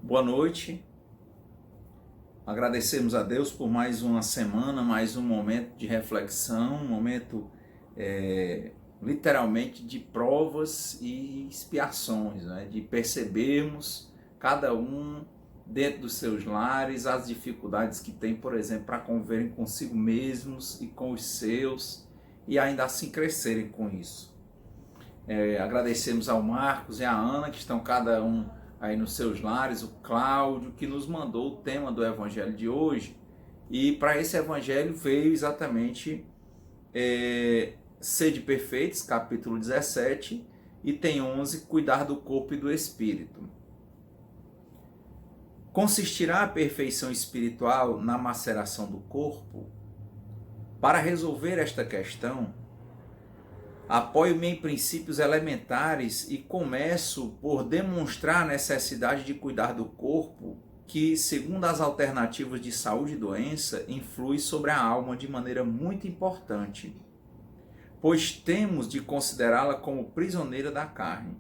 Boa noite. Agradecemos a Deus por mais uma semana, mais um momento de reflexão, um momento literalmente de provas e expiações, né? De percebermos cada um dentro dos seus lares as dificuldades que tem, por exemplo, para conviverem consigo mesmos e com os seus e ainda assim crescerem com isso. Agradecemos ao Marcos e à Ana, que estão cada um aí nos seus lares, o Cláudio, que nos mandou o tema do evangelho de hoje. E para esse evangelho veio exatamente Sede Perfeitos, capítulo 17, e tem 11, Cuidar do corpo e do espírito. Consistirá a perfeição espiritual na maceração do corpo? Para resolver esta questão, apoio-me em princípios elementares e começo por demonstrar a necessidade de cuidar do corpo, que, segundo as alternativas de saúde e doença, influi sobre a alma de maneira muito importante, pois temos de considerá-la como prisioneira da carne.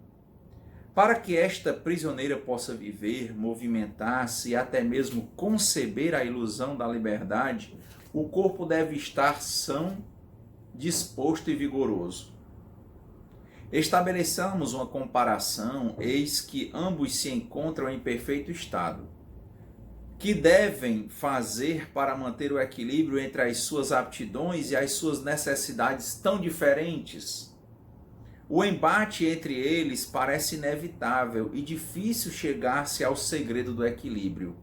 Para que esta prisioneira possa viver, movimentar-se e até mesmo conceber a ilusão da liberdade, o corpo deve estar são, disposto e vigoroso. Estabeleçamos uma comparação, eis que ambos se encontram em perfeito estado. Que devem fazer para manter o equilíbrio entre as suas aptidões e as suas necessidades tão diferentes? O embate entre eles parece inevitável e difícil chegar-se ao segredo do equilíbrio.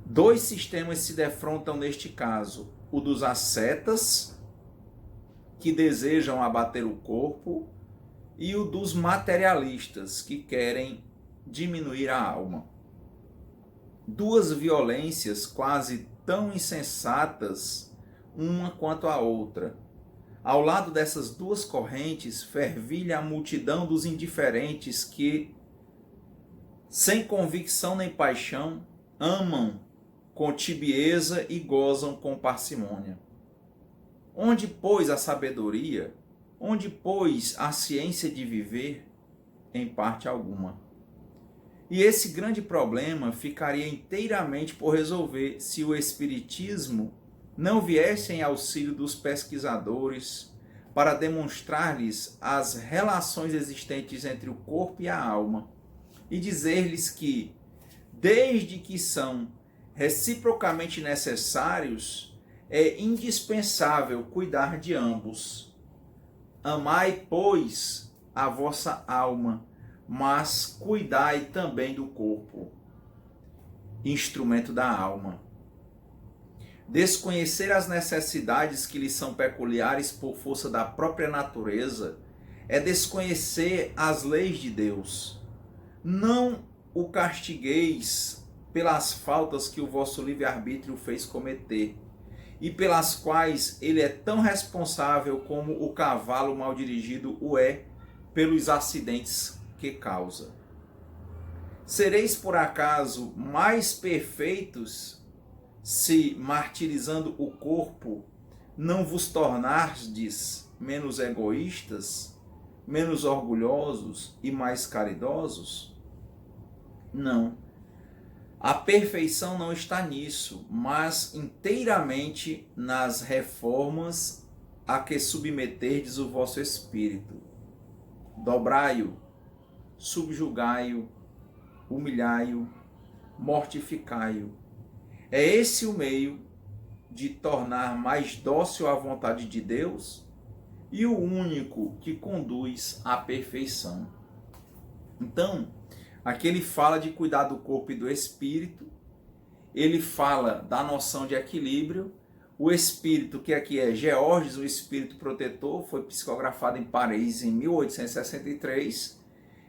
Dois sistemas se defrontam neste caso: o dos ascetas, que desejam abater o corpo, e o dos materialistas, que querem diminuir a alma. Duas violências quase tão insensatas, uma quanto a outra. Ao lado dessas duas correntes, fervilha a multidão dos indiferentes que, sem convicção nem paixão, amam com tibieza e gozam com parcimônia. Onde, pois, a sabedoria? Onde, pois, a ciência de viver? Em parte alguma. E esse grande problema ficaria inteiramente por resolver se o Espiritismo não viesse em auxílio dos pesquisadores para demonstrar-lhes as relações existentes entre o corpo e a alma e dizer-lhes que, desde que são reciprocamente necessários, é indispensável cuidar de ambos. Amai, pois, a vossa alma, mas cuidai também do corpo, instrumento da alma. Desconhecer as necessidades que lhes são peculiares por força da própria natureza é desconhecer as leis de Deus. Não o castigueis pelas faltas que o vosso livre-arbítrio fez cometer, e pelas quais ele é tão responsável como o cavalo mal dirigido o é pelos acidentes que causa. Sereis por acaso mais perfeitos se, martirizando o corpo, não vos tornardes menos egoístas, menos orgulhosos e mais caridosos? Não. A perfeição não está nisso, mas inteiramente nas reformas a que submeterdes o vosso espírito. Dobrai-o, subjugai-o, humilhai-o, mortificai-o. É esse o meio de tornar mais dócil à vontade de Deus e o único que conduz à perfeição. Então, aqui ele fala de cuidar do corpo e do espírito, ele fala da noção de equilíbrio. O espírito, que aqui é Georges, o espírito protetor, foi psicografado em Paris em 1863,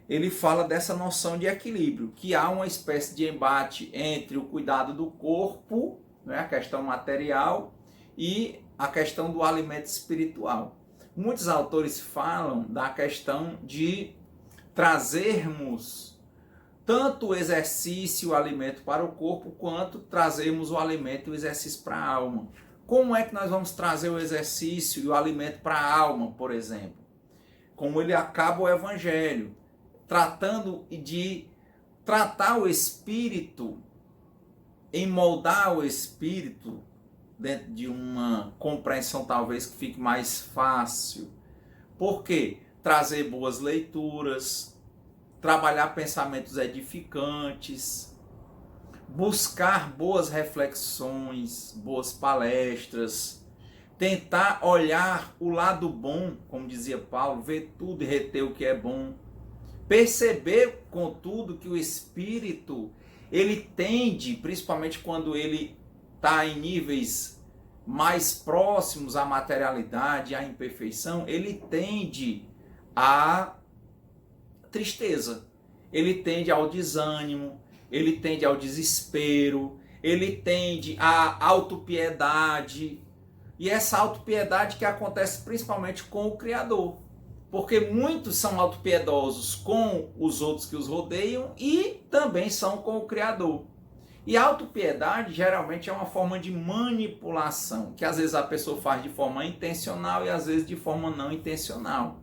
ele fala dessa noção de equilíbrio, que há uma espécie de embate entre o cuidado do corpo, né, a questão material, e a questão do alimento espiritual. Muitos autores falam da questão de trazermos tanto o exercício e o alimento para o corpo, quanto trazermos o alimento e o exercício para a alma. Como é que nós vamos trazer o exercício e o alimento para a alma, por exemplo? Como ele acaba o evangelho, tratando de tratar o espírito, em moldar o espírito dentro de uma compreensão talvez que fique mais fácil. Por quê? Trazer boas leituras, trabalhar pensamentos edificantes, buscar boas reflexões, boas palestras, tentar olhar o lado bom, como dizia Paulo, ver tudo e reter o que é bom. Perceber, contudo, que o espírito, ele tende, principalmente quando ele está em níveis mais próximos à materialidade, à imperfeição, ele tende à tristeza, ele tende ao desânimo, ele tende ao desespero, ele tende à autopiedade. E essa autopiedade que acontece principalmente com o Criador. Porque muitos são autopiedosos com os outros que os rodeiam e também são com o Criador. E a autopiedade geralmente é uma forma de manipulação, que às vezes a pessoa faz de forma intencional e às vezes de forma não intencional.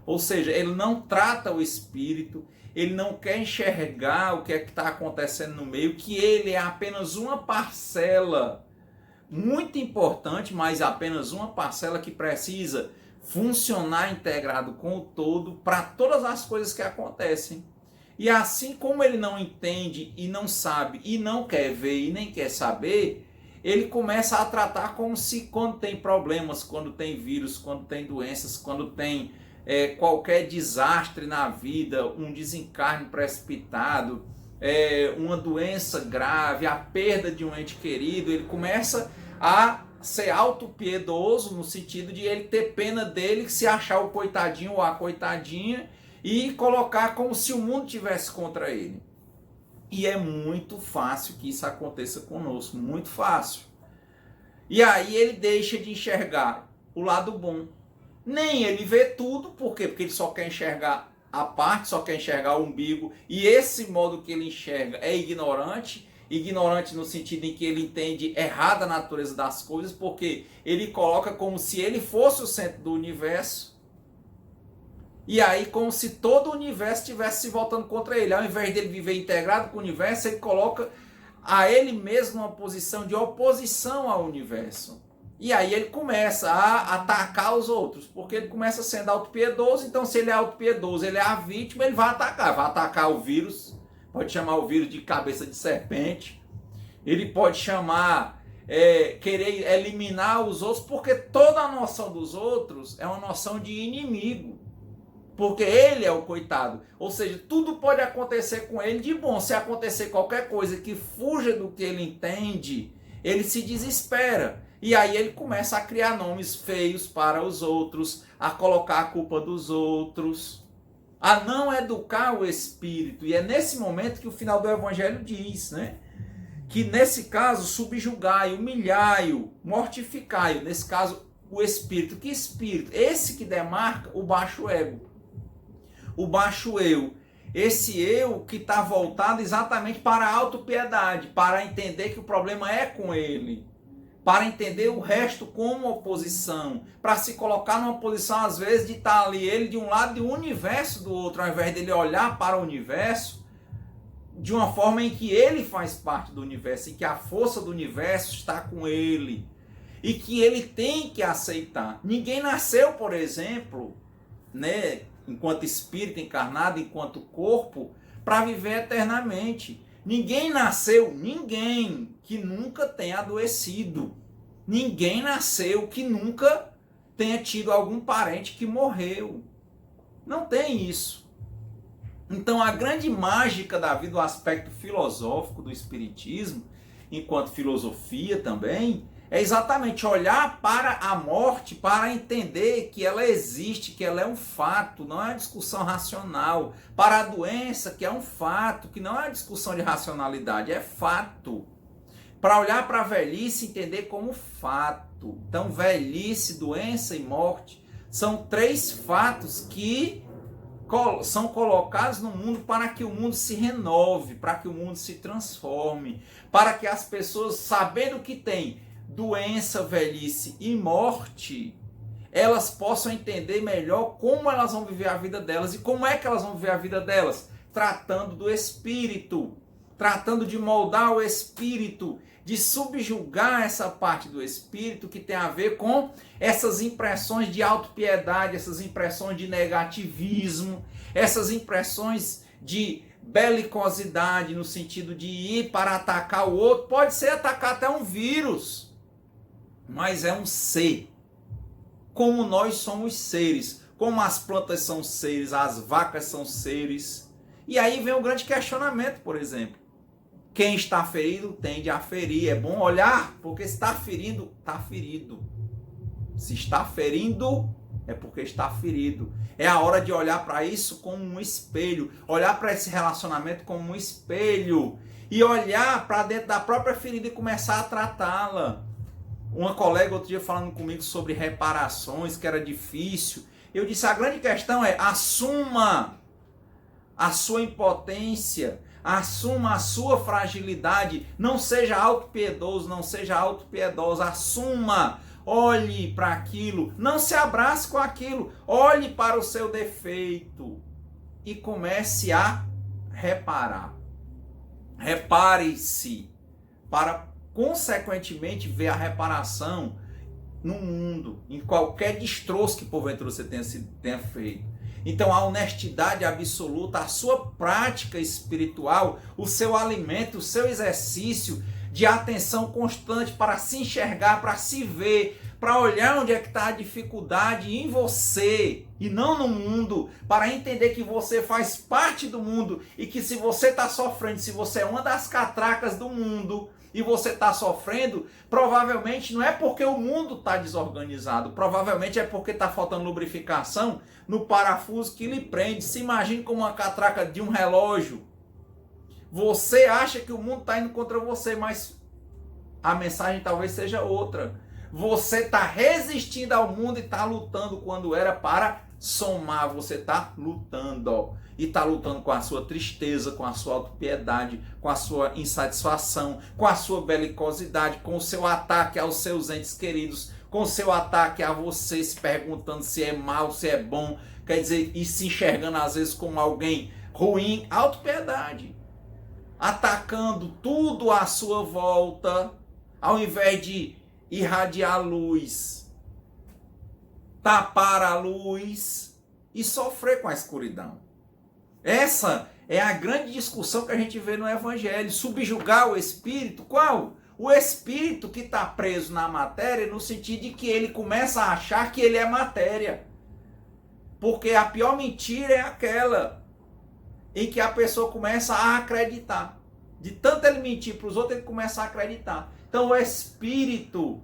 Ou seja, ele não trata o espírito, ele não quer enxergar o que é que está acontecendo no meio, que ele é apenas uma parcela muito importante, mas apenas uma parcela que precisa funcionar integrado com o todo para todas as coisas que acontecem. E assim como ele não entende e não sabe e não quer ver e nem quer saber, ele começa a tratar como se quando tem problemas, quando tem vírus, quando tem doenças, quando tem qualquer desastre na vida, um desencarne precipitado, uma doença grave, a perda de um ente querido, ele começa a ser autopiedoso no sentido de ele ter pena dele, se achar o coitadinho ou a coitadinha e colocar como se o mundo tivesse contra ele. E é muito fácil que isso aconteça conosco, muito fácil. E aí ele deixa de enxergar o lado bom. Nem ele vê tudo, por quê? Porque ele só quer enxergar a parte, só quer enxergar o umbigo, e esse modo que ele enxerga é ignorante no sentido em que ele entende errada a natureza das coisas, porque ele coloca como se ele fosse o centro do universo, e aí como se todo o universo estivesse se voltando contra ele. Ao invés dele viver integrado com o universo, ele coloca a ele mesmo numa posição de oposição ao universo. E aí ele começa a atacar os outros, porque ele começa sendo autopiedoso, então se ele é autopiedoso, ele é a vítima, ele vai atacar o vírus, pode chamar o vírus de cabeça de serpente, ele pode chamar, querer eliminar os outros, porque toda a noção dos outros é uma noção de inimigo, porque ele é o coitado, ou seja, tudo pode acontecer com ele de bom. Se acontecer qualquer coisa que fuja do que ele entende, ele se desespera. E aí ele começa a criar nomes feios para os outros, a colocar a culpa dos outros, a não educar o espírito. E é nesse momento que o final do evangelho diz, né? Que nesse caso subjugai, humilhai-o, mortificai-o. Nesse caso o espírito. Que espírito? Esse que demarca o baixo ego. O baixo eu. Esse eu que está voltado exatamente para a autopiedade, para entender que o problema é com ele, para entender o resto como oposição, para se colocar numa posição às vezes de estar ali ele de um lado e o universo do outro, ao invés dele olhar para o universo de uma forma em que ele faz parte do universo e que a força do universo está com ele e que ele tem que aceitar. Ninguém nasceu, por exemplo, né, enquanto espírito encarnado, enquanto corpo, para viver eternamente. Ninguém nasceu, ninguém que nunca tenha adoecido. Ninguém nasceu que nunca tenha tido algum parente que morreu. Não tem isso. Então a grande mágica da vida, o aspecto filosófico do espiritismo, enquanto filosofia também, é exatamente olhar para a morte, para entender que ela existe, que ela é um fato, não é uma discussão racional. Para a doença, que é um fato, que não é uma discussão de racionalidade, é fato. Para olhar para a velhice e entender como fato. Então, velhice, doença e morte são três fatos que são colocados no mundo para que o mundo se renove, para que o mundo se transforme, para que as pessoas, sabendo que tem doença, velhice e morte, elas possam entender melhor como elas vão viver a vida delas. E como é que elas vão viver a vida delas? tratando do espírito, tratando de moldar o espírito, de subjugar essa parte do espírito que tem a ver com essas impressões de autopiedade, essas impressões de negativismo, essas impressões de belicosidade, no sentido de ir para atacar o outro. Pode ser atacar até um vírus, mas é um ser. Como nós somos seres, como as plantas são seres, as vacas são seres. E aí vem o grande questionamento, por exemplo. Quem está ferido tende a ferir. É bom olhar, porque se está ferindo, está ferido. Se está ferindo, é porque está ferido. É a hora de olhar para isso como um espelho. Olhar para esse relacionamento como um espelho. E olhar para dentro da própria ferida e começar a tratá-la. Uma colega outro dia falando comigo sobre reparações, que era difícil. Eu disse, a grande questão é, assuma a sua impotência, assuma a sua fragilidade, não seja autopiedoso, não seja autopiedosa, assuma, olhe para aquilo, não se abrace com aquilo, olhe para o seu defeito e comece a reparar. Repare-se para, consequentemente, ver a reparação no mundo, em qualquer destroço que porventura você tenha feito. Então a honestidade absoluta, a sua prática espiritual, o seu alimento, o seu exercício de atenção constante para se enxergar, para se ver, para olhar onde é que está a dificuldade em você e não no mundo, para entender que você faz parte do mundo e que se você está sofrendo, se você é uma das catracas do mundo e você está sofrendo, provavelmente não é porque o mundo está desorganizado, provavelmente é porque está faltando lubrificação no parafuso que lhe prende. Se imagine como uma catraca de um relógio. Você acha que o mundo está indo contra você, mas a mensagem talvez seja outra. Você está resistindo ao mundo e está lutando quando era para somar. Você está lutando, ó. E está lutando com a sua tristeza, com a sua autopiedade, com a sua insatisfação, com a sua belicosidade, com o seu ataque aos seus entes queridos, com o seu ataque a você, se perguntando se é mal, se é bom, quer dizer, e se enxergando às vezes como alguém ruim. Autopiedade. Atacando tudo à sua volta, ao invés de irradiar luz, tapar a luz e sofrer com a escuridão. Essa é a grande discussão que a gente vê no Evangelho. Subjugar o espírito. Qual? O espírito que está preso na matéria, no sentido de que ele começa a achar que ele é matéria. Porque a pior mentira é aquela em que a pessoa começa a acreditar. De tanto ele mentir para os outros, ele começa a acreditar. Então o espírito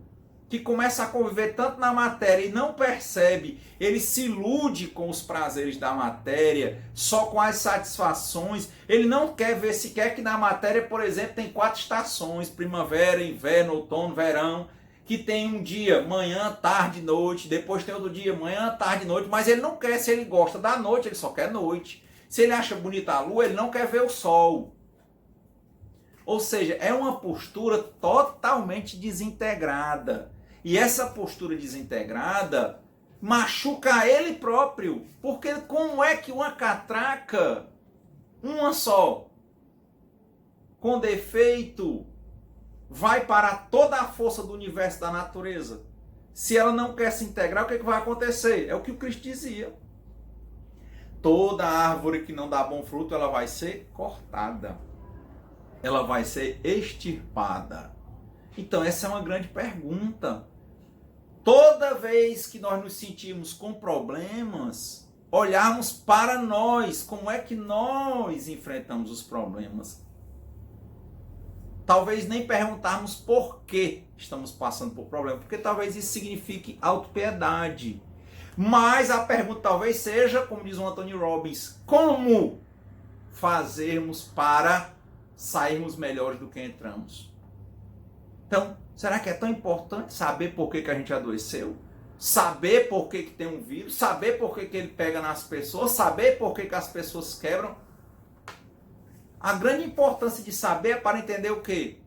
que começa a conviver tanto na matéria e não percebe, ele se ilude com os prazeres da matéria, só com as satisfações. Ele não quer ver sequer que na matéria, por exemplo, tem 4 estações, primavera, inverno, outono, verão, que tem um dia, manhã, tarde, noite, depois tem outro dia, manhã, tarde, noite, mas ele não quer, se ele gosta da noite, ele só quer noite. Se ele acha bonita a lua, ele não quer ver o sol. Ou seja, é uma postura totalmente desintegrada. E essa postura desintegrada machuca ele próprio. Porque como é que uma catraca, uma só, com defeito, vai parar toda a força do universo, da natureza? Se ela não quer se integrar, o que vai acontecer? É o que o Cristo dizia. Toda árvore que não dá bom fruto, ela vai ser cortada. Ela vai ser extirpada. Então essa é uma grande pergunta. Toda vez que nós nos sentimos com problemas, olharmos para nós, como é que nós enfrentamos os problemas. Talvez nem perguntarmos por que estamos passando por problema, porque talvez isso signifique autopiedade. Mas a pergunta talvez seja, como diz o Anthony Robbins, como fazermos para sairmos melhores do que entramos? Então, será que é tão importante saber por que a gente adoeceu? Saber por que tem um vírus? Saber por que ele pega nas pessoas? Saber por que as pessoas quebram? A grande importância de saber é para entender o quê?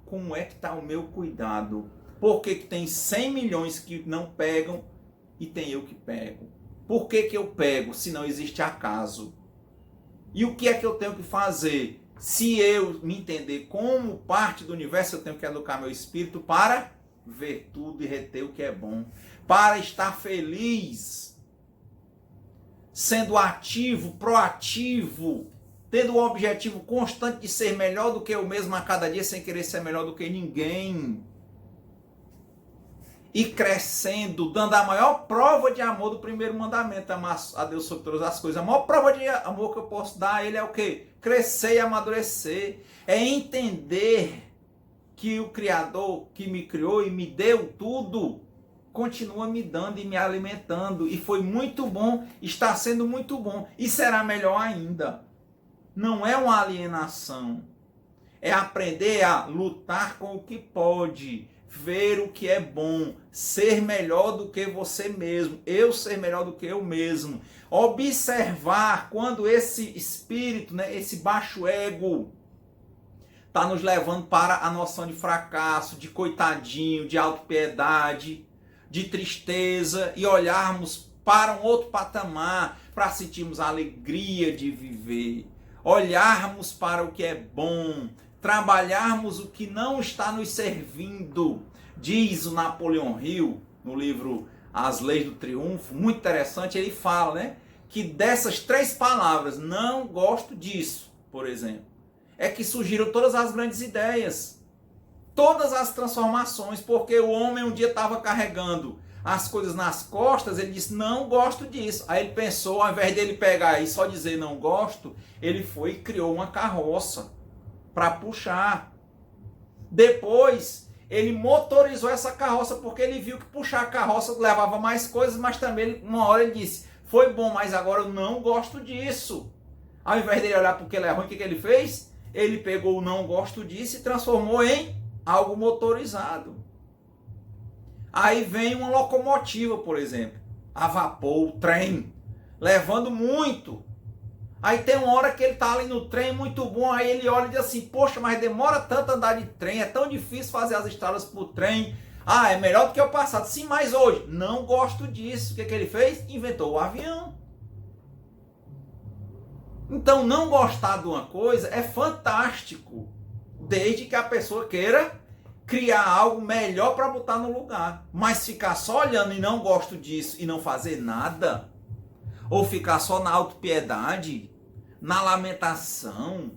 Como é que está o meu cuidado? Por que tem 100 milhões que não pegam e tem eu que pego? Por que eu pego se não existe acaso? E o que é que eu tenho que fazer? Se eu me entender como parte do universo, eu tenho que educar meu espírito para ver tudo e reter o que é bom. Para estar feliz, sendo ativo, proativo, tendo o objetivo constante de ser melhor do que eu mesmo a cada dia, sem querer ser melhor do que ninguém. E crescendo, dando a maior prova de amor do primeiro mandamento, amar a Deus sobre todas as coisas. A maior prova de amor que eu posso dar a Ele é o quê? Crescer e amadurecer. É entender que o Criador que me criou e me deu tudo, continua me dando e me alimentando. E foi muito bom, está sendo muito bom. E será melhor ainda. Não é uma alienação. É aprender a lutar com o que pode. Ver o que é bom, ser melhor do que você mesmo, eu ser melhor do que eu mesmo, observar quando esse espírito, né, esse baixo ego, está nos levando para a noção de fracasso, de coitadinho, de autopiedade, de tristeza, e olharmos para um outro patamar, para sentirmos a alegria de viver, olharmos para o que é bom, trabalharmos o que não está nos servindo. Diz o Napoleão Hill, no livro As Leis do Triunfo, muito interessante, ele fala, né, que dessas 3 palavras, não gosto disso, por exemplo, é que surgiram todas as grandes ideias, todas as transformações, porque o homem um dia estava carregando as coisas nas costas, ele disse, não gosto disso. Aí ele pensou, ao invés dele pegar e só dizer não gosto, ele foi e criou uma carroça para puxar. Depois ele motorizou essa carroça porque ele viu que puxar a carroça levava mais coisas, mas também uma hora ele disse, foi bom, mas agora eu não gosto disso. Ao invés dele olhar porque ele é ruim, o que ele fez? Ele pegou o não gosto disso e transformou em algo motorizado. Aí vem uma locomotiva, por exemplo, a vapor, o trem, levando muito. Aí tem uma hora que ele está ali no trem, muito bom, aí ele olha e diz assim, poxa, mas demora tanto andar de trem, é tão difícil fazer as estradas por trem. Ah, é melhor do que o passado. Sim, mas hoje, não gosto disso. O que ele fez? Inventou o avião. Então, não gostar de uma coisa é fantástico, desde que a pessoa queira criar algo melhor para botar no lugar. Mas ficar só olhando e não gosto disso e não fazer nada, ou ficar só na autopiedade, na lamentação,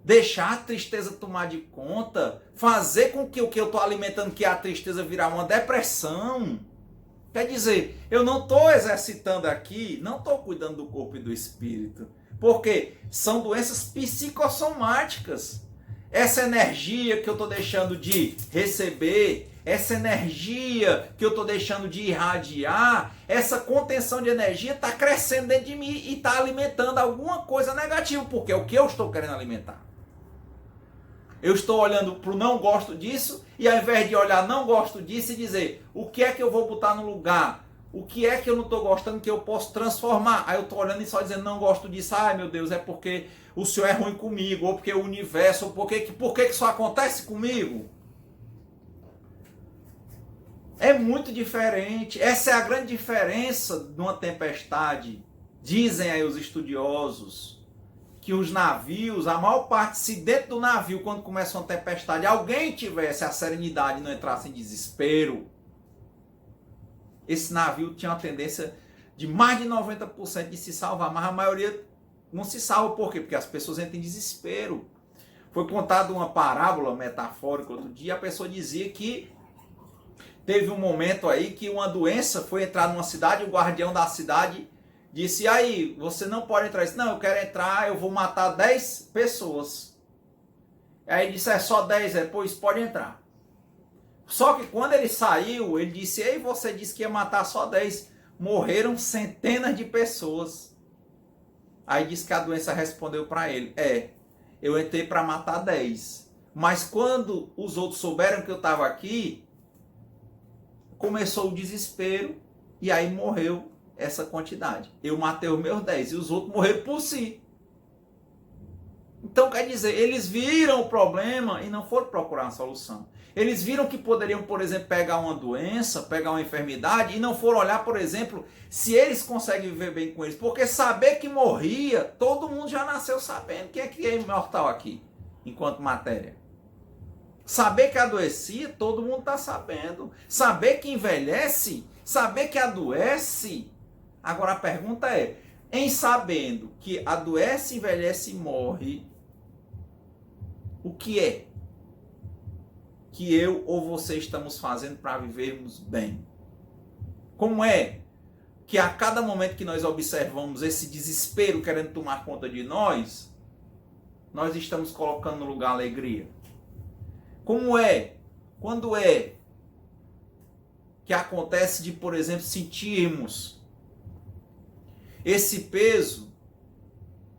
deixar a tristeza tomar de conta, fazer com que o que eu estou alimentando, que é a tristeza, virar uma depressão. Quer dizer, eu não estou exercitando aqui, não estou cuidando do corpo e do espírito, porque são doenças psicossomáticas. Essa energia que eu estou deixando de receber, essa energia que eu estou deixando de irradiar, essa contenção de energia está crescendo dentro de mim e está alimentando alguma coisa negativa, porque é o que eu estou querendo alimentar. Eu estou olhando para o não gosto disso, e ao invés de olhar não gosto disso e dizer o que é que eu vou botar no lugar, o que é que eu não estou gostando que eu posso transformar. Aí eu estou olhando e só dizendo não gosto disso, ai meu Deus, é porque o Senhor é ruim comigo, ou porque o universo, ou por que isso acontece comigo? É muito diferente. Essa é a grande diferença de uma tempestade. Dizem aí os estudiosos que os navios, a maior parte, se dentro do navio, quando começa uma tempestade, alguém tivesse a serenidade e não entrasse em desespero, esse navio tinha uma tendência de mais de 90% de se salvar, mas a maioria não se salva. Por quê? Porque as pessoas entram em desespero. Foi contada uma parábola metafórica outro dia, a pessoa dizia que teve um momento aí que uma doença foi entrar numa cidade, e o guardião da cidade disse, aí, você não pode entrar. Disse, não, eu quero entrar, eu vou matar 10 pessoas. Aí ele disse, é só 10, pois pode entrar. Só que quando ele saiu, ele disse, ei, você disse que ia matar só 10. Morreram centenas de pessoas. Aí disse que a doença respondeu para ele, eu entrei para matar 10. Mas quando os outros souberam que eu estava aqui, começou o desespero e aí morreu essa quantidade. Eu matei os meus 10 e os outros morreram por si. Então quer dizer, eles viram o problema e não foram procurar uma solução. Eles viram que poderiam, por exemplo, pegar uma doença, pegar uma enfermidade e não foram olhar, por exemplo, se eles conseguem viver bem com eles. Porque saber que morria, todo mundo já nasceu sabendo quem é que é imortal aqui, enquanto matéria. Saber que adoecia, todo mundo está sabendo. Saber que envelhece, saber que adoece. Agora a pergunta é, em sabendo que adoece, envelhece e morre, o que é que eu ou você estamos fazendo para vivermos bem? Como é que a cada momento que nós observamos esse desespero querendo tomar conta de nós estamos colocando no lugar a alegria? Como é? Quando é que acontece de, por exemplo, sentirmos esse peso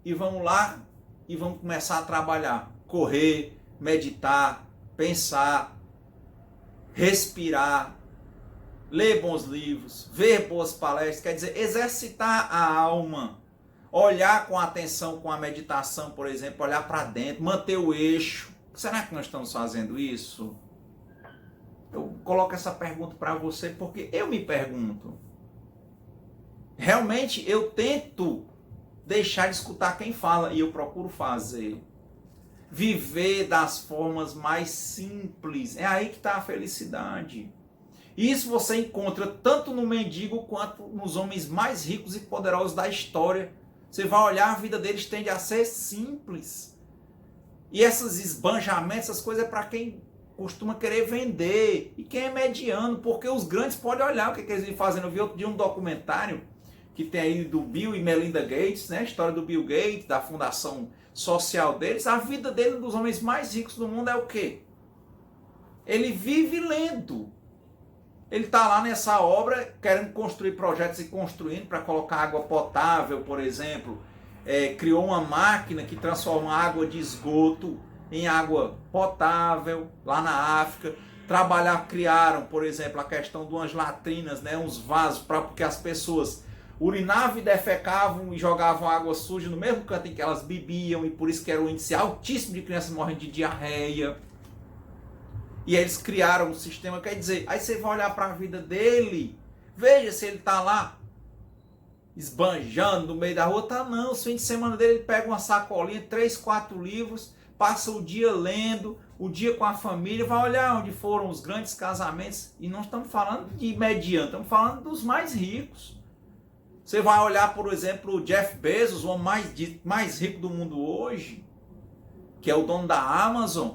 e vamos lá e vamos começar a trabalhar, correr, meditar, pensar, respirar, ler bons livros, ver boas palestras, quer dizer, exercitar a alma, olhar com atenção, com a meditação, por exemplo, olhar para dentro, manter o eixo. Será que nós estamos fazendo isso? Eu coloco essa pergunta para você porque eu me pergunto. Realmente eu tento deixar de escutar quem fala e eu procuro fazer. Viver das formas mais simples. É aí que está a felicidade. Isso você encontra tanto no mendigo quanto nos homens mais ricos e poderosos da história. Você vai olhar, a vida deles tende a ser simples. E esses esbanjamentos, essas coisas é para quem costuma querer vender. E quem é mediano, porque os grandes podem olhar o que eles vêm fazendo. Eu vi outro dia um documentário que tem aí do Bill e Melinda Gates, né? A história do Bill Gates, da fundação social deles. A vida dele, um dos homens mais ricos do mundo, é o quê? Ele vive lendo. Ele está lá nessa obra querendo construir projetos e construindo para colocar água potável, por exemplo. Criou uma máquina que transforma água de esgoto em água potável lá na África. Criaram, por exemplo, a questão de umas latrinas, né, uns vasos, porque as pessoas urinavam e defecavam e jogavam água suja no mesmo canto em que elas bebiam, e por isso que era um índice altíssimo de crianças morrendo de diarreia. E eles criaram um sistema, quer dizer, aí você vai olhar para a vida dele, veja se ele está lá esbanjando no meio da rua, tá não, o fim de semana dele ele pega uma sacolinha, 3, 4 livros, passa o dia lendo, o dia com a família, vai olhar onde foram os grandes casamentos, e não estamos falando de mediano, estamos falando dos mais ricos. Você vai olhar, por exemplo, o Jeff Bezos, o homem mais rico do mundo hoje, que é o dono da Amazon,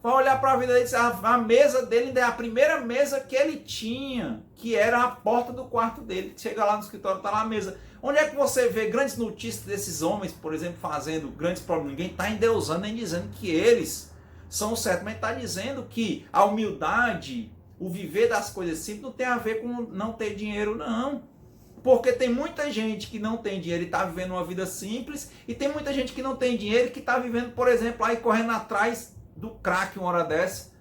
vai olhar para a vida dele, a mesa dele ainda é a primeira mesa que ele tinha, que era a porta do quarto dele. Chega lá no escritório, está lá a mesa. Onde é que você vê grandes notícias desses homens, por exemplo, fazendo grandes problemas? Ninguém está endeusando nem dizendo que eles são certos, mas está dizendo que a humildade, o viver das coisas simples não tem a ver com não ter dinheiro, não. Porque tem muita gente que não tem dinheiro e está vivendo uma vida simples, e tem muita gente que não tem dinheiro e que está vivendo, por exemplo, aí correndo atrás do crack uma hora dessa,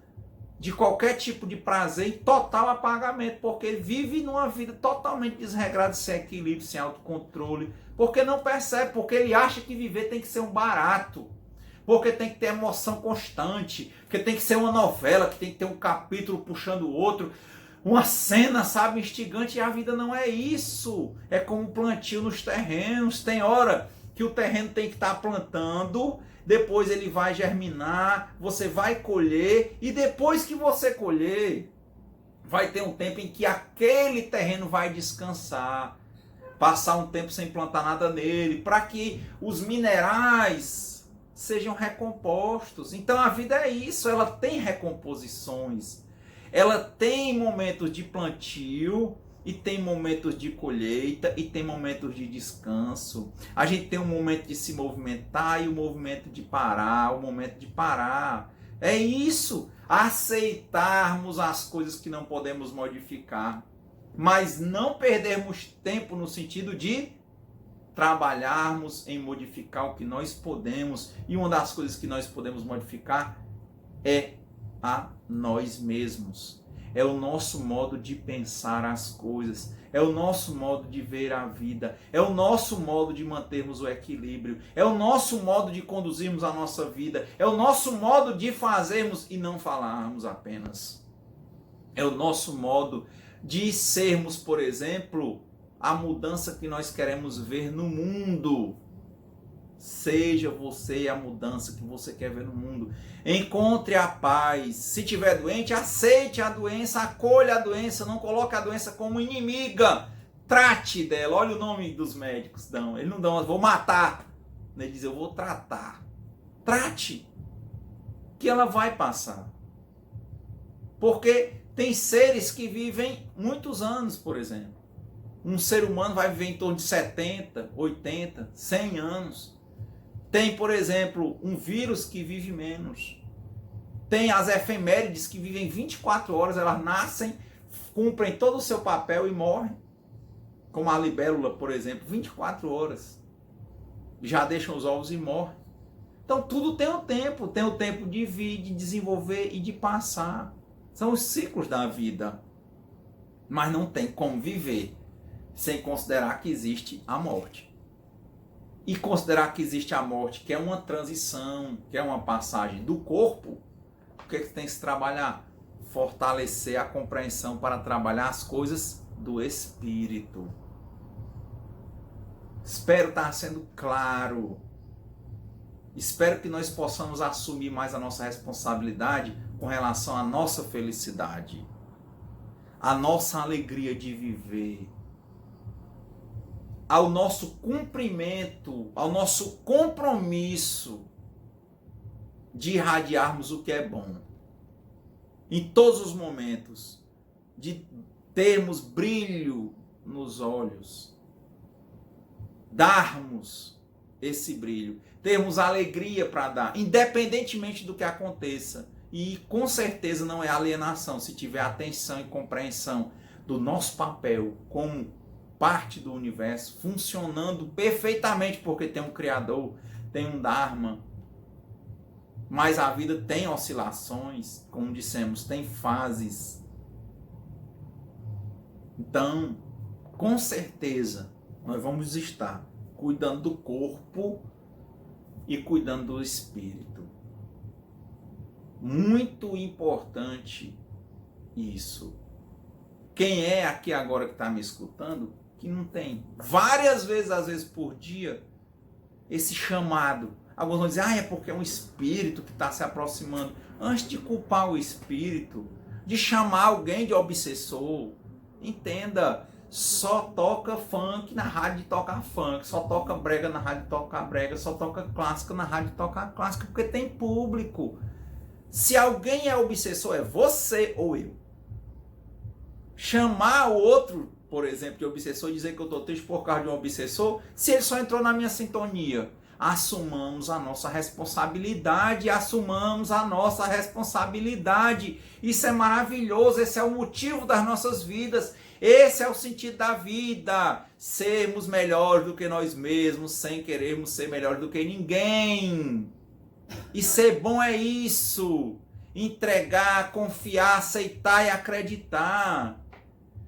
de qualquer tipo de prazer e total apagamento, porque ele vive numa vida totalmente desregrada, sem equilíbrio, sem autocontrole, porque não percebe, porque ele acha que viver tem que ser um barato, porque tem que ter emoção constante, porque tem que ser uma novela, que tem que ter um capítulo puxando o outro, uma cena, sabe, instigante, e a vida não é isso. É como um plantio nos terrenos, tem hora que o terreno tem que estar plantando, depois ele vai germinar, você vai colher, e depois que você colher, vai ter um tempo em que aquele terreno vai descansar, passar um tempo sem plantar nada nele, para que os minerais sejam recompostos. Então a vida é isso, ela tem recomposições, ela tem momentos de plantio, e tem momentos de colheita, e tem momentos de descanso. A gente tem um momento de se movimentar e o momento de parar, o momento de parar. É isso, aceitarmos as coisas que não podemos modificar, mas não perdermos tempo no sentido de trabalharmos em modificar o que nós podemos. E uma das coisas que nós podemos modificar é a nós mesmos. É o nosso modo de pensar as coisas, é o nosso modo de ver a vida, é o nosso modo de mantermos o equilíbrio, é o nosso modo de conduzirmos a nossa vida, é o nosso modo de fazermos e não falarmos apenas. É o nosso modo de sermos, por exemplo, a mudança que nós queremos ver no mundo. Seja você a mudança que você quer ver no mundo. Encontre a paz. Se tiver doente, aceite a doença, acolha a doença, não coloque a doença como inimiga. Trate dela. Olha o nome dos médicos dão. Eles não dão, vou matar. Ele diz, eu vou tratar. Trate. Que ela vai passar. Porque tem seres que vivem muitos anos, por exemplo. Um ser humano vai viver em torno de 70, 80, 100 anos. Tem, por exemplo, um vírus que vive menos. Tem as efemérides que vivem 24 horas, elas nascem, cumprem todo o seu papel e morrem. Como a libélula, por exemplo, 24 horas. Já deixam os ovos e morrem. Então tudo tem o tempo de vir, de desenvolver e de passar. São os ciclos da vida. Mas não tem como viver sem considerar que existe a morte. E considerar que existe a morte, que é uma transição, que é uma passagem do corpo, o que tem que se trabalhar? Fortalecer a compreensão para trabalhar as coisas do espírito. Espero estar sendo claro. Espero que nós possamos assumir mais a nossa responsabilidade com relação à nossa felicidade, à nossa alegria de viver, ao nosso cumprimento, ao nosso compromisso de irradiarmos o que é bom. Em todos os momentos, de termos brilho nos olhos, darmos esse brilho, termos alegria para dar, independentemente do que aconteça. E com certeza não é alienação se tiver atenção e compreensão do nosso papel como parte do universo, funcionando perfeitamente, porque tem um Criador, tem um Dharma. Mas a vida tem oscilações, como dissemos, tem fases. Então, com certeza, nós vamos estar cuidando do corpo e cuidando do espírito. Muito importante isso. Quem é aqui agora que está me escutando, que não tem várias vezes, às vezes por dia, esse chamado. Alguns vão dizer, é porque é um espírito que está se aproximando. Antes de culpar o espírito, de chamar alguém de obsessor, entenda, só toca funk na rádio de tocar funk, só toca brega na rádio de tocar brega, só toca clássica na rádio de tocar clássica, porque tem público. Se alguém é obsessor, é você ou eu. Chamar o outro, por exemplo, de obsessor, dizer que eu estou triste por causa de um obsessor, se ele só entrou na minha sintonia. Assumamos a nossa responsabilidade, assumamos a nossa responsabilidade. Isso é maravilhoso, esse é o motivo das nossas vidas, esse é o sentido da vida. Sermos melhores do que nós mesmos, sem querermos ser melhores do que ninguém. E ser bom é isso, entregar, confiar, aceitar e acreditar.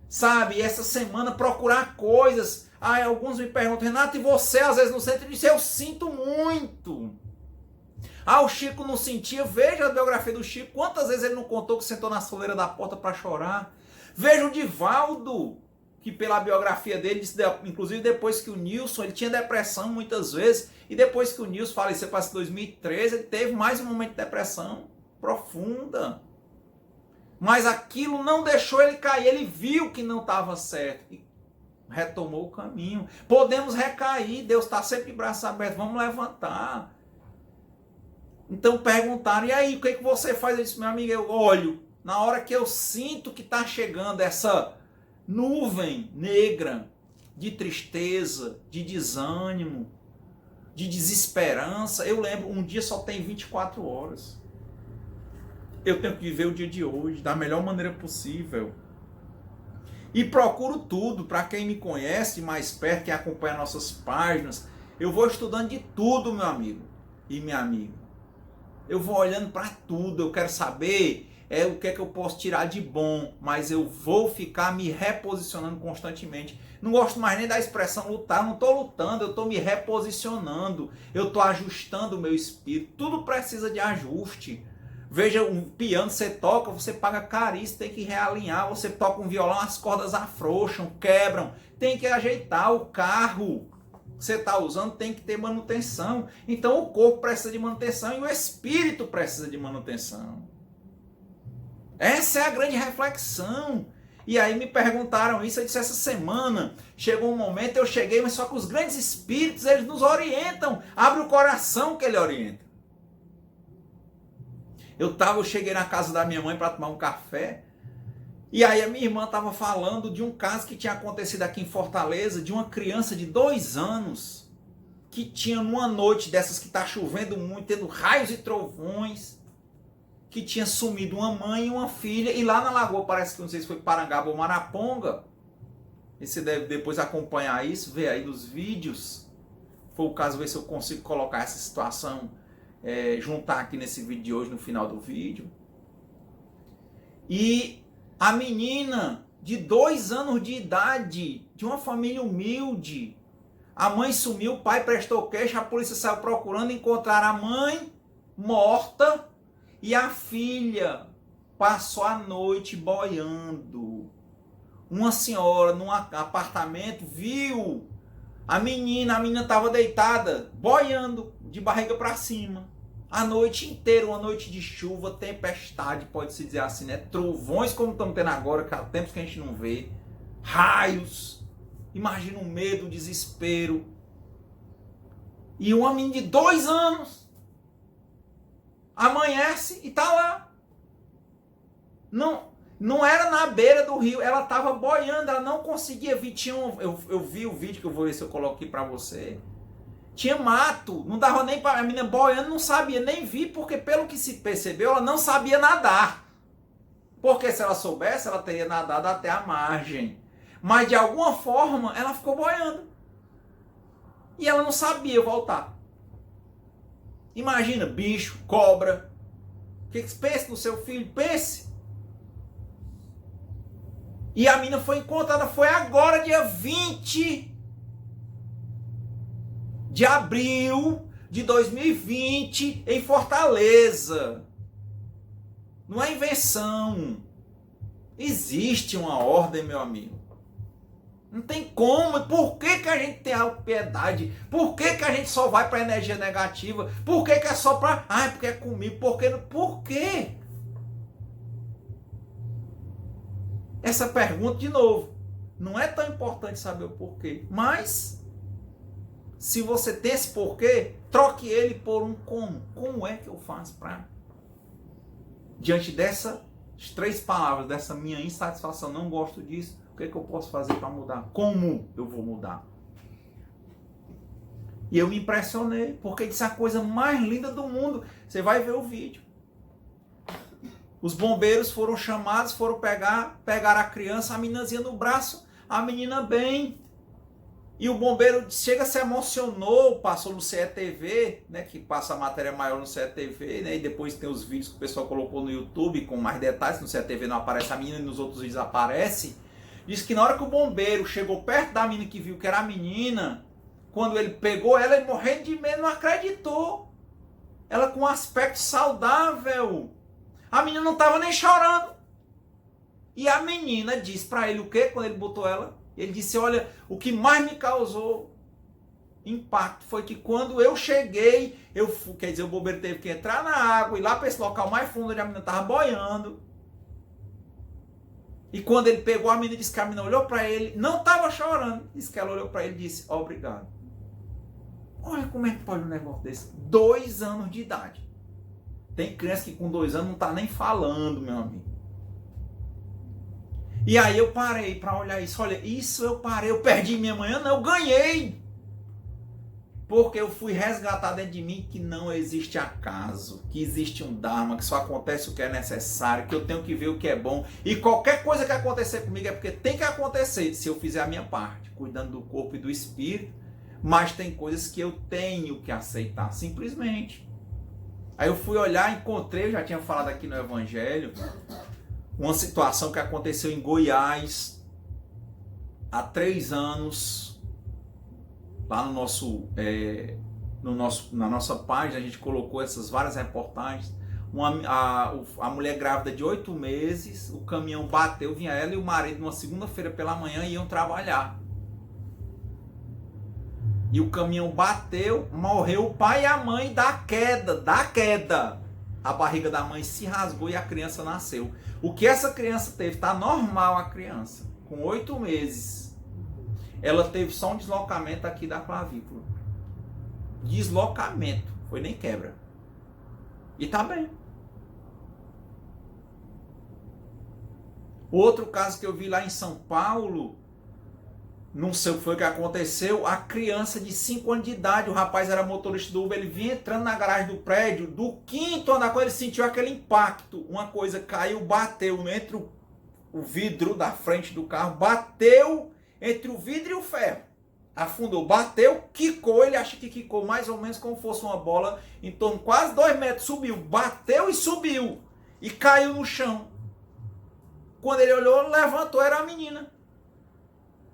Sabe, essa semana procurar coisas. Alguns me perguntam, Renato, e você às vezes não sente? Eu disse, eu sinto muito. O Chico não sentia. Veja a biografia do Chico, quantas vezes ele não contou que sentou na soleira da porta para chorar. Veja o Divaldo, que pela biografia dele, inclusive depois que o Nilson, ele tinha depressão muitas vezes, e depois que o Nilson faleceu, para 2013, ele teve mais um momento de depressão profunda. Mas aquilo não deixou ele cair, ele viu que não estava certo e retomou o caminho. Podemos recair, Deus está sempre de braços abertos, vamos levantar. Então perguntaram, e aí, o que você faz? Eu disse, meu amigo, eu olho, na hora que eu sinto que está chegando essa nuvem negra de tristeza, de desânimo, de desesperança, eu lembro, um dia só tem 24 horas. Eu tenho que viver o dia de hoje da melhor maneira possível. E procuro tudo, para quem me conhece mais perto, quem acompanha nossas páginas, eu vou estudando de tudo, meu amigo e minha amiga. Eu vou olhando para tudo, eu quero saber é o que é que eu posso tirar de bom, mas eu vou ficar me reposicionando constantemente. Não gosto mais nem da expressão lutar, não estou lutando, eu estou me reposicionando, eu estou ajustando o meu espírito, tudo precisa de ajuste. Veja, um piano você toca, você paga caríssimo, tem que realinhar, você toca um violão, as cordas afrouxam, quebram, tem que ajeitar o carro que você está usando, tem que ter manutenção. Então o corpo precisa de manutenção e o espírito precisa de manutenção. Essa é a grande reflexão. E aí me perguntaram isso, eu disse, essa semana chegou um momento, eu cheguei, mas só que os grandes espíritos, eles nos orientam, abre o coração que ele orienta. Eu cheguei na casa da minha mãe para tomar um café, e aí a minha irmã estava falando de um caso que tinha acontecido aqui em Fortaleza, de uma criança de 2 anos, que tinha numa noite dessas que está chovendo muito, tendo raios e trovões, que tinha sumido uma mãe e uma filha, e lá na lagoa, parece que não sei se foi Parangaba ou Maraponga, e você deve depois acompanhar isso, ver aí nos vídeos, foi o caso, ver se eu consigo colocar essa situação, juntar aqui nesse vídeo de hoje, no final do vídeo. E a menina de 2 anos de idade, de uma família humilde, a mãe sumiu, o pai prestou queixa, a polícia saiu procurando, encontraram a mãe morta e a filha passou a noite boiando. Uma senhora num apartamento viu a menina estava deitada, boiando, de barriga para cima. A noite inteira, uma noite de chuva, tempestade, pode-se dizer assim, né? Trovões como estamos tendo agora, que há tempos que a gente não vê. Raios. Imagina o medo, o desespero. E uma menina de 2 anos amanhece e está lá. Não era na beira do rio, ela estava boiando, ela não conseguia vir. Eu vi o vídeo que eu vou ver se eu coloco aqui para você. Tinha mato, não dava nem para a menina boiando, não sabia nem vir, porque pelo que se percebeu, ela não sabia nadar. Porque se ela soubesse, ela teria nadado até a margem. Mas de alguma forma, ela ficou boiando. E ela não sabia voltar. Imagina, bicho, cobra. Pense no seu filho, pense. E a menina foi encontrada, foi agora, dia 20 de abril de 2020, em Fortaleza. Não é invenção. Existe uma ordem, meu amigo. Não tem como. Por que a gente tem piedade? Por que a gente só vai para energia negativa? Por que é só para... porque é comigo. Por quê? Essa pergunta, de novo, não é tão importante saber o porquê. Mas, se você tem esse porquê, troque ele por um como. Como é que eu faço para... Diante dessas 3 palavras, dessa minha insatisfação, não gosto disso, o que é que eu posso fazer para mudar? Como eu vou mudar? E eu me impressionei, porque disse a coisa mais linda do mundo. Você vai ver o vídeo. Os bombeiros foram chamados, foram pegar a criança, a meninazinha no braço, a menina bem. E o bombeiro se emocionou, passou no CETV, né, que passa a matéria maior no CETV, né, e depois tem os vídeos que o pessoal colocou no YouTube com mais detalhes, no CETV não aparece a menina e nos outros vídeos aparece. Diz que na hora que o bombeiro chegou perto da menina que viu que era a menina, quando ele pegou ela, ele morrendo de medo, não acreditou. Ela com um aspecto saudável. A menina não estava nem chorando. E a menina disse para ele o quê? Quando ele botou ela, ele disse, olha, o que mais me causou impacto foi que quando eu cheguei, quer dizer, o bombeiro teve que entrar na água, ir lá para esse local mais fundo onde a menina estava boiando. E quando ele pegou a menina, disse que a menina olhou para ele, não estava chorando, disse que ela olhou para ele e disse, obrigado. Olha como é que pode um negócio desse. 2 anos de idade. Tem criança que com 2 anos não está nem falando, meu amigo. E aí eu parei para olhar isso. Olha, isso eu parei, eu perdi minha manhã, não, eu ganhei. Porque eu fui resgatar dentro de mim que não existe acaso, que existe um Dharma, que só acontece o que é necessário, que eu tenho que ver o que é bom. E qualquer coisa que acontecer comigo é porque tem que acontecer, se eu fizer a minha parte, cuidando do corpo e do espírito. Mas tem coisas que eu tenho que aceitar, simplesmente. Aí eu fui olhar, encontrei, eu já tinha falado aqui no Evangelho, uma situação que aconteceu em Goiás há 3 anos, lá na nossa página a gente colocou essas várias reportagens. A mulher grávida de 8 meses, o caminhão bateu, vinha ela e o marido numa segunda-feira pela manhã iam trabalhar. E o caminhão bateu, morreu o pai e a mãe da queda. A barriga da mãe se rasgou e a criança nasceu. O que essa criança teve? Tá normal a criança, com 8 meses. Ela teve só um deslocamento aqui da clavícula. Deslocamento, foi nem quebra. E tá bem. Outro caso que eu vi lá em São Paulo, não sei o que foi que aconteceu, a criança de 5 anos de idade, o rapaz era motorista do Uber, ele vinha entrando na garagem do prédio, do 5º andar, quando ele sentiu aquele impacto, uma coisa caiu, bateu entre o vidro da frente do carro, bateu entre o vidro e o ferro, afundou, bateu, quicou, ele acha que quicou mais ou menos como fosse uma bola, em torno de quase 2 metros, subiu, bateu e subiu, e caiu no chão. Quando ele olhou, levantou, era a menina.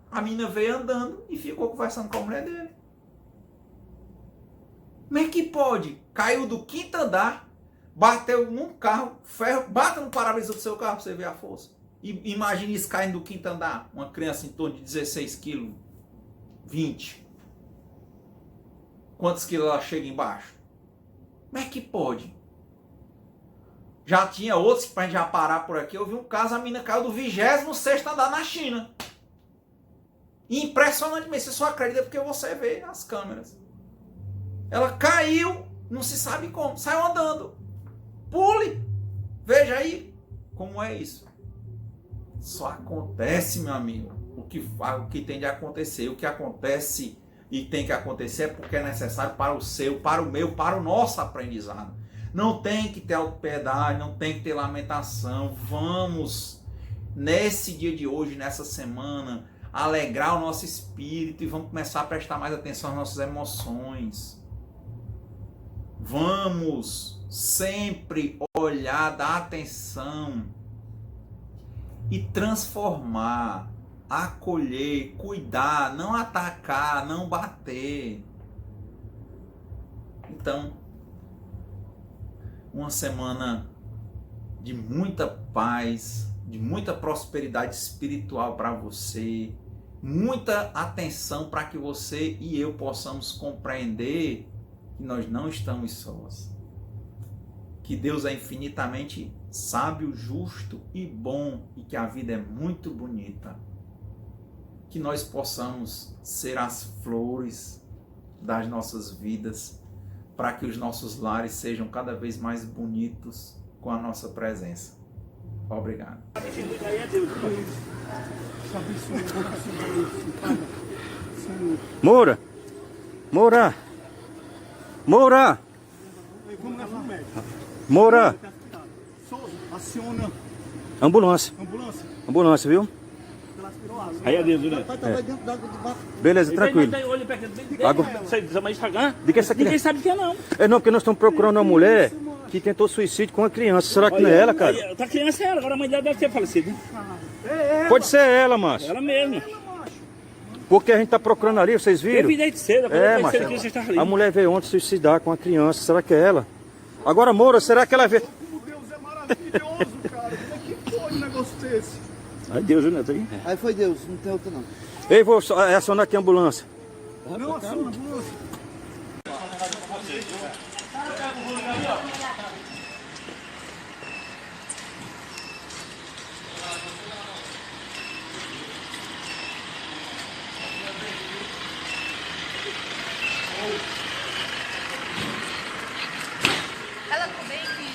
A menina veio andando e ficou conversando com a mulher dele. Como é que pode? Caiu do 5º andar, bateu num carro, ferro, bata no para-brisa do seu carro para você ver a força. E imagine isso caindo do 5º andar, uma criança em torno de 16 quilos, 20. Quantos quilos ela chega embaixo? Como é que pode? Já tinha outros, para a gente já parar por aqui, eu vi um caso, a menina caiu do 26º andar na China. Impressionantemente, você só acredita porque você vê as câmeras. Ela caiu, não se sabe como, saiu andando. Pule! Veja aí como é isso. Só acontece, meu amigo, o que tem de acontecer. O que acontece e tem que acontecer é porque é necessário para o seu, para o meu, para o nosso aprendizado. Não tem que ter autopiedade, não tem que ter lamentação. Vamos, nesse dia de hoje, nessa semana, alegrar o nosso espírito e vamos começar a prestar mais atenção às nossas emoções. Vamos sempre olhar, dar atenção e transformar, acolher, cuidar, não atacar, não bater. Então, uma semana de muita paz, de muita prosperidade espiritual para você, muita atenção para que você e eu possamos compreender que nós não estamos sós. Que Deus é infinitamente sábio, justo e bom e que a vida é muito bonita. Que nós possamos ser as flores das nossas vidas para que os nossos lares sejam cada vez mais bonitos com a nossa presença. Obrigado. Moura! Moura! Moura! Moura! Aciona. Ambulância. Ambulância. Ambulância, viu? Aí é Deus, né? Beleza, tranquilo. Agora, você chama Instagram? De que essa Ninguém criança? sabe que é não. É não, porque nós estamos procurando uma mulher que tentou suicídio com uma criança. Será que não é ela, cara? Aí, tá criança é ela, agora a mãe dela deve ter falecido. Né? Pode ser ela, macho. Ela mesma. Porque a gente tá procurando ali, vocês Eu viram? vi desde cedo, É, macho. A mulher veio ontem suicidar com a criança. Será que é ela? Agora, Moura, será que ela veio? Como Deus é maravilhoso, cara. Como é que foi um negócio desse? Ai, Deus, né? Aí foi Deus, não tem outro não. Ei, vou acionar aqui a ambulância. Não, aciona, ambulância. Ela também que...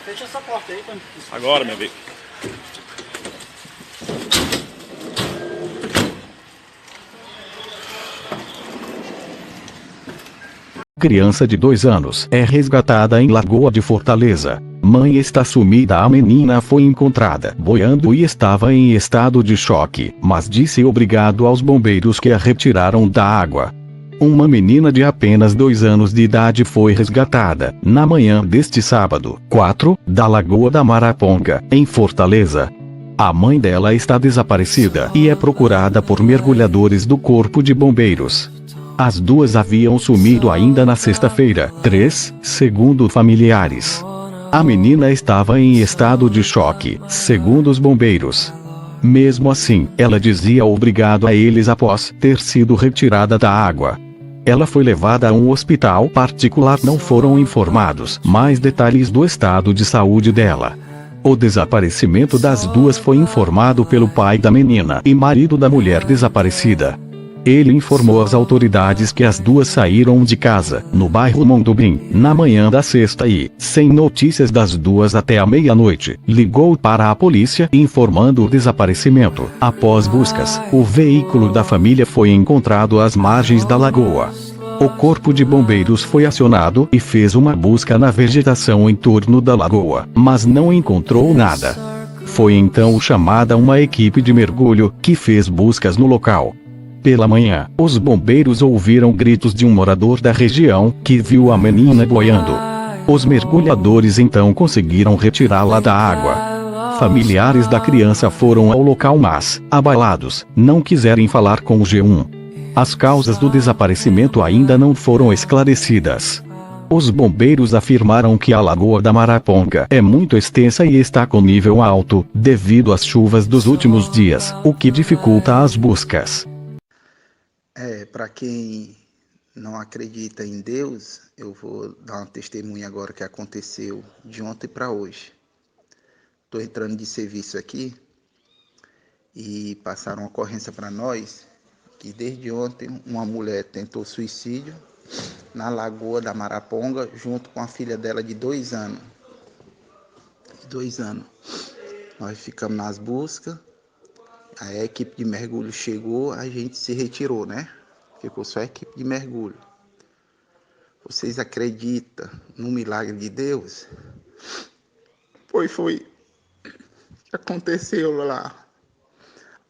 Fecha essa porta aí. Agora, meu amigo. Criança de 2 anos é resgatada em Lagoa de Fortaleza. Mãe está sumida. A menina foi encontrada boiando e estava em estado de choque, mas disse obrigado aos bombeiros que a retiraram da água. Uma menina de apenas 2 anos de idade foi resgatada, na manhã deste sábado, 4, da Lagoa da Maraponga, em Fortaleza. A mãe dela está desaparecida e é procurada por mergulhadores do Corpo de Bombeiros. As duas haviam sumido ainda na sexta-feira, 3, segundo familiares. A menina estava em estado de choque, segundo os bombeiros. Mesmo assim, ela dizia obrigado a eles após ter sido retirada da água. Ela foi levada a um hospital particular. Não foram informados mais detalhes do estado de saúde dela. O desaparecimento das duas foi informado pelo pai da menina e marido da mulher desaparecida. Ele informou às autoridades que as duas saíram de casa, no bairro Mondobim, na manhã da sexta e, sem notícias das duas até a meia-noite, ligou para a polícia informando o desaparecimento. Após buscas, o veículo da família foi encontrado às margens da lagoa. O corpo de bombeiros foi acionado e fez uma busca na vegetação em torno da lagoa, mas não encontrou nada. Foi então chamada uma equipe de mergulho, que fez buscas no local. Pela manhã, os bombeiros ouviram gritos de um morador da região, que viu a menina boiando. Os mergulhadores então conseguiram retirá-la da água. Familiares da criança foram ao local, mas, abalados, não quiseram falar com o G1. As causas do desaparecimento ainda não foram esclarecidas. Os bombeiros afirmaram que a Lagoa da Maraponga é muito extensa e está com nível alto, devido às chuvas dos últimos dias, o que dificulta as buscas. Para quem não acredita em Deus, eu vou dar uma testemunha agora que aconteceu de ontem para hoje. Estou entrando de serviço aqui e passaram uma ocorrência para nós que desde ontem uma mulher tentou suicídio na Lagoa da Maraponga junto com a filha dela de 2 anos. Nós ficamos nas buscas. A equipe de mergulho chegou, a gente se retirou, né? Ficou só a equipe de mergulho. Vocês acreditam no milagre de Deus? Foi que aconteceu lá.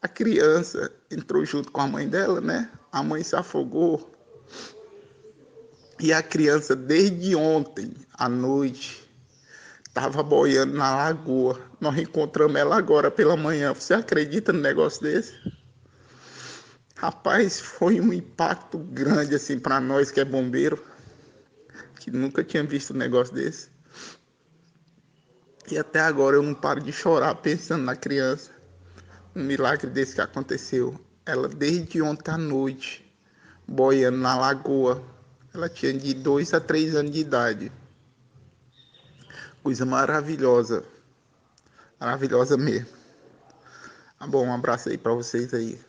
A criança entrou junto com a mãe dela, né? A mãe se afogou. E a criança, desde ontem à noite, estava boiando na lagoa. Nós encontramos ela agora pela manhã. Você acredita no negócio desse? Rapaz, foi um impacto grande assim para nós que é bombeiro, que nunca tinha visto um negócio desse. E até agora eu não paro de chorar pensando na criança. Um milagre desse que aconteceu. Ela desde ontem à noite, boiando na lagoa. Ela tinha de 2 a 3 anos de idade. Coisa maravilhosa. Maravilhosa mesmo. Tá bom, um abraço aí pra vocês aí.